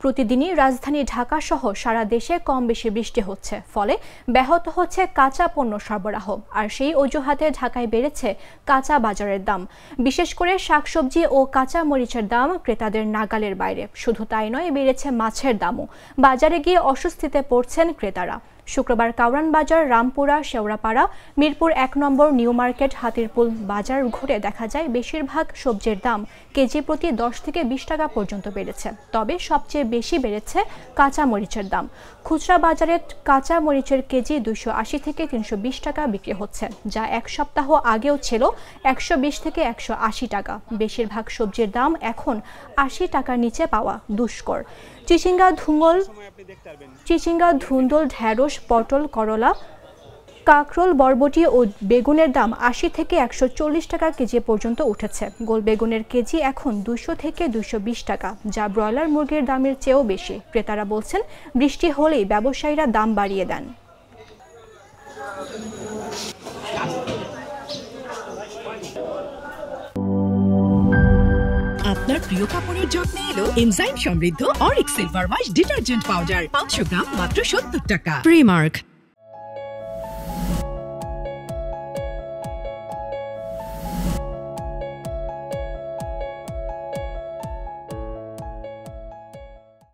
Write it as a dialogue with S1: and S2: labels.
S1: প্রতিদিনই রাজধানী ঢাকা সহ সারা দেশে কম বেশি বৃষ্টি হচ্ছে, ফলে ব্যাহত হচ্ছে কাঁচা পণ্য সরবরাহ। আর সেই অজুহাতে ঢাকায় বেড়েছে কাঁচা বাজারের দাম। বিশেষ করে শাকসবজি ও কাঁচা মরিচের দাম ক্রেতাদের নাগালের বাইরে। শুধু তাই নয়, বেড়েছে মাছের দামও। বাজারে গিয়ে অস্বস্তিতে পড়ছেন ক্রেতারা। শুক্রবার কাউরান বাজার, রামপুরা, শেওড়াপাড়া, মিরপুর ১ নম্বর, নিউ মার্কেট, হাতিরপুল বাজার ঘুরে দেখা যায় বেশিরভাগ সবজির দাম কেজি প্রতি ১০ থেকে ২০ টাকা পর্যন্ত বেড়েছে। তবে সবচেয়ে বেশি বেড়েছে কাঁচা মরিচের দাম। খুচরা বাজারে কাঁচা মরিচের কেজি ২৮০ থেকে ৩২০ টাকা বিক্রি হচ্ছে, যা এক সপ্তাহ আগেও ছিল ১২০ থেকে ১৮০ টাকা। বেশিরভাগ সবজির দাম এখন ৮০ টাকার নিচে পাওয়া দুষ্কর। চিচিঙ্গা, ধুন্দল, ঢেঁড়স, পটল, করলা, কাঁকরোল, বরবটি ও বেগুনের দাম ৮০ থেকে ১৪০ টাকা কেজি পর্যন্ত উঠেছে। গোল বেগুনের কেজি এখন ২০০ থেকে ২২০ টাকা, যা ব্রয়লার মুরগির দামের চেয়েও বেশি। ক্রেতারা বলছেন, বৃষ্টি হলেই ব্যবসায়ীরা দাম বাড়িয়ে দেন।
S2: আপনার প্রিয় কাপড়ের যত্নে এলো এনজাইম সমৃদ্ধ Arik silver wash detergent powder, ৫০০ গ্রাম মাত্র ৭০ টাকা। প্রিমার্ক।